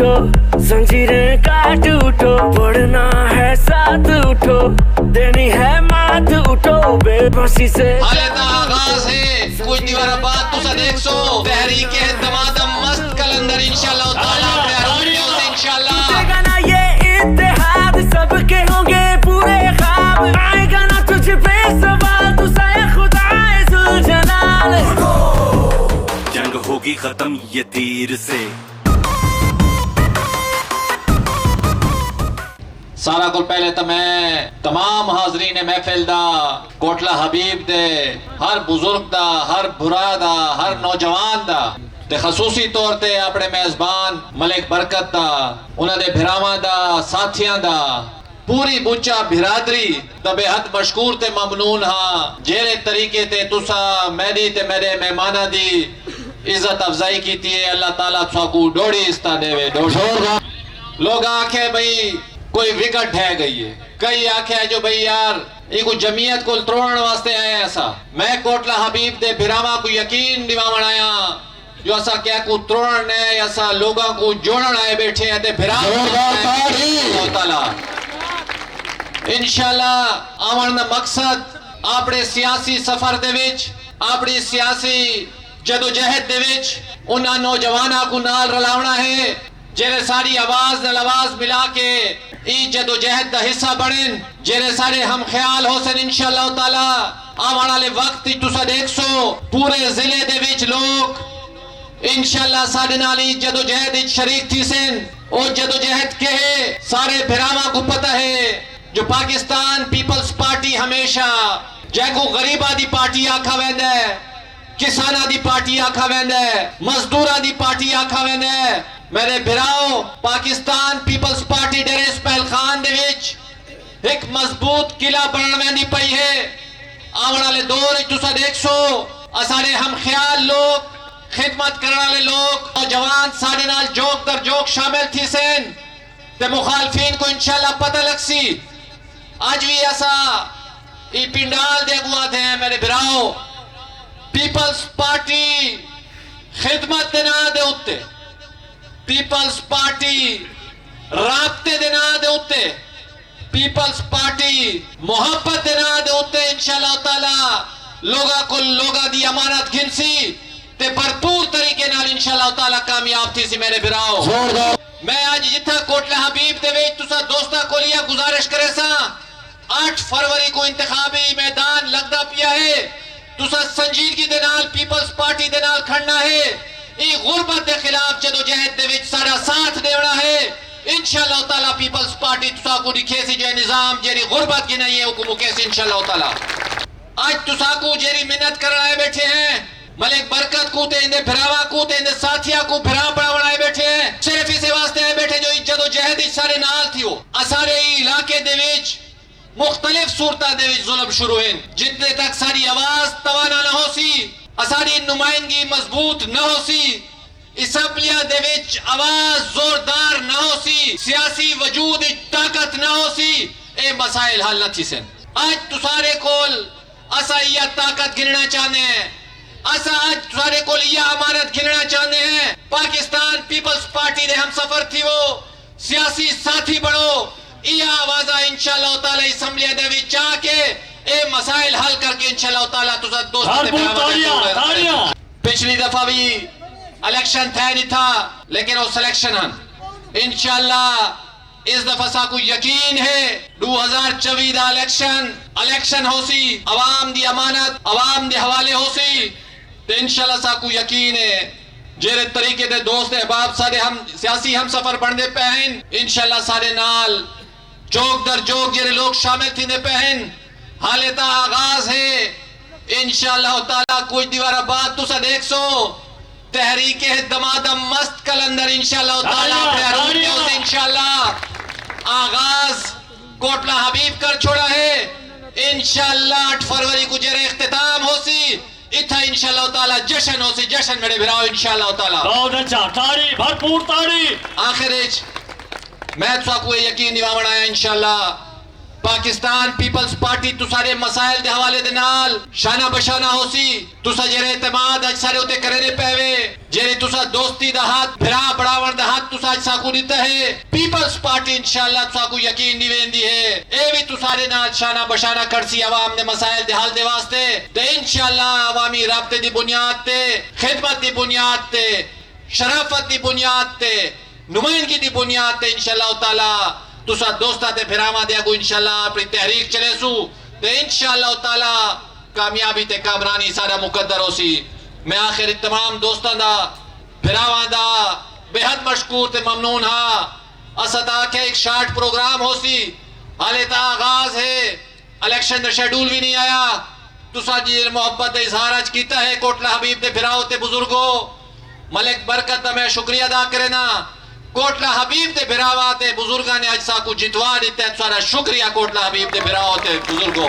उठो, जंजीरें काट उठो, पढ़ना है साथ उठो, देनी है मात उठो, बेबसी से हालत आगाज है कुछ दीवार बाद तुसा देख सो तहरीक है दमादम मस्त कलंदर इंशाल्लाह ताला अपने अरूनियों से इंशाल्लाह टूटेगा ना ये इत्तेहाद, सबके होंगे पूरे ख्वाब, आएगा ना तुझ पे सवाल, तू साए खुदाए जुलजलाल। जंग होगी खत्म ये तीर से। सारा को पहले तो मैं तमाम हाजरीन महफिल दा कोटला हबीब दे हर बुजुर्ग दा हर बुरा दा हर नौजवान दा ते खसूसी तौर ते अपने मेजबान मलिक बरकत दा उन्हां दे भिरावां दा साथियां दा पूरी बुच्चा बिरादरी दा बेहद मशकूर ते ममनून हां जेरे तरीके ते तुसा मेरी ते मेरे मेहमानां दी इज्जत अफजाई कीती है। अल्लाह ताला तुसाकू डोड़ी इस्ता देवे डोड़ी। लोग आखे भाई कोई विकट है गई है, कई आख्या जो भाई यार ये कोई जमीयत को तोड़ने वास्ते आए ऐसा। मैं कोटला हबीब दे भिरावा को यकीन दिवा बनाया जो ऐसा क्या को तोड़ने ऐसा लोगों को जोड़न आए बैठे हैं ते भिरावा इंशाल्लाह आवन दा मकसद अपने सियासी सफर दे विच अपनी सियासी जदोजहद दे विच उन्हां नौजवानां को नाल रलावना है जेरे सारी आवाज नाल आवाज मिला के ई जदोजहद दा हिस्सा बनें जेरे सारे हम ख्याल होसन इंशाअल्लाह ताला आवन वाले वक्त तुसा देख सो पूरे जिले दे विच लोग इंशाअल्लाह साडे नाल ई जदोजहद विच शरीक थी सन। ओ जदोजहद के है सारे भिरावां को पता है जो पाकिस्तान पीपल्स पार्टी हमेशा जैको गरीबा दी पार्टी आखा वेंदा है, किसाना दी पार्टी आखा वेंदा है, मजदूरा दी पार्टी आखा वेंदा है। मेरे भिराओ पाकिस्तान पीपल्स पार्टी डेरे इसमाइल खान दे विच एक मजबूत किला बनन वेंदी पई है। आवन वाले दौर तुसा देख सो असाडे हम ख्याल लोग खिदमत करने वाले लोग नौजवान साडे नाल जोक दर जोक शामिल थी सन ते मुखालफिन को इंशाल्लाह पता लगसी। आज भी ऐसा ई पिंडाल दे अगुआ थे मेरे भिराओ पीपल्स पार्टी खिदमत दे ना दे उत्ते पीपल्स पार्टी राबते दे ना दे उत्ते पीपल्स पार्टी मोहब्बत दे ना दे उत्ते इंशाअल्लाह ताला लोगा को लोगा दी अमानत गिनसी ते भरपूर तरीके नाल इंशाअल्लाह ताला कामयाब थी सी मेरे भिराओ। मैं आज जिथा कोटला हबीब दे विच तुसा दोस्ता को लिया गुजारिश करे सा 8 फरवरी को इंतखाबी मैदान लगदा पिया है तुसा संजीदगी दे नाल पीपल्स पार्टी दे नाल खड़ना है। ई गुरबत के खिलाफ जदोजहद दे विच साडा साथ देना है इंशाअल्लाह ताला। पीपल्स पार्टी तुसा को दिखेसी जो निजाम जेरी गुरबत की नहीं है हुकुम कैसे इंशाअल्लाह ताला। आज तुसा को जेरी मिन्नत कर आए बैठे हैं मलिक बरकत को ते इंदे भिरावा को ते इंदे साथिया को भिरा बड़ा बनाए बैठे हैं सिर्फ इसे वास्ते आए बैठे जो जदोजहद सारे नाल थी हो सारे इलाके दे विच मुख्तलिफ सूरता दे विच जुल्म शुरू हैं जितने तक सारी आवाज तवाना न हो सी सारी नुमाइंदगी मजबूत न हो सी असम्बलियां दे विच आवाज जोरदार न हो सी सियासी वजूद ताकत न हो सी ए मसाइल हल न थी सन। आज तुसारे कोल असा या ताकत गिनना चाहते हैं असा आज तुसारे कोल या अमानत गिनना चाहते हैं पाकिस्तान पीपल्स पार्टी दे हम सफर थी वो सियासी साथी बनो या आवाजा इंशाअल्लाह ताला असम्बलियां दे विच आके ए मसाइल हल करके इंशाअल्लाह ताला तुसा दोस्त पिछली दफा भी इलेक्शन था नहीं था लेकिन वो सिलेक्शन हन इंशाअल्लाह इस दफा साकू यकीन है 2024 दा इलेक्शन होसी अवाम दी अमानत अवाम दे हवाले होसी तो इंशाअल्लाह साकू यकीन है जेरे तरीके दे दोस्त अहबाब सारे हम सियासी हम सफर बनदे पे हैं इंशाअल्लाह सारे नाल जोक दर जोक जेरे लोग शामिल थींदे पे हैं हाले ता आगाज है इंशाअल्लाह ताला कुछ दीवार बाद तुसा देख सो तहरीक दमादम मस्त कलंदर इंशाअल्लाह ताला अपने अरूनियों से इंशाअल्लाह आगाज कोटला हबीब कर छोड़ा है इंशाअल्लाह 8 फरवरी को जेरे इख्तिताम होसी इथा इंशाअल्लाह ताला जश्न होसी जश्न मेरे भिराओ इंशाअल्लाह ताला। बहुत अच्छा ताड़ी भरपूर ताड़ी। आखिर मैं तुसा को यकीन दिवा बनाया इंशाअल्लाह پاکستان پیپلز پارٹی تسارے مسائل دے حوالے دے نال شانہ بشانہ ہو سی تسا جرے اعتماد اج سارے ہوتے کرنے پہوے جرے تسا دوستی دا ہاتھ بھرا بڑاون دا ہاتھ تسا اج ساکو دیتا ہے پیپلز پارٹی انشاءاللہ تسا کو یقین دی ویندی ہے اے بھی تسارے نال شانہ بشانہ کرسی عوام دے مسائل دے حل دے واسطے تے انشاءاللہ عوامی رابطے دی بنیاد تے خدمت دی بنیاد تے شرافت دی بنیاد تے نمائندگی دی بنیاد تے انشاءاللہ تعالی تسا دوستا تے پھراواں دے اگو انشاءاللہ اپنی تحریک چلے سو تے انشاءاللہ تعالی کامیابی تے کامرانی سارا مقدر ہو سی میں آخر تمام دوستان دا پھراواں دا بہت مشکور تے ممنون ہاں اسدا کہ ایک شارٹ پروگرام ہو سی حالے تا آغاز ہے الیکشن دا شیڈول بھی نہیں آیا تسا جی محبت دا اظہار اج کیتا ہے کوٹلہ حبیب دے پھراؤ تے بزرگو ملک برکت دا میں شکریہ ادا کرنا کوٹلہ حبیب دے بھراوا تے بزرگاں نے اج سا کو جتوا دیتا ہے سارا شکریہ کوٹلہ حبیب دے بھراوا تے بزرگوں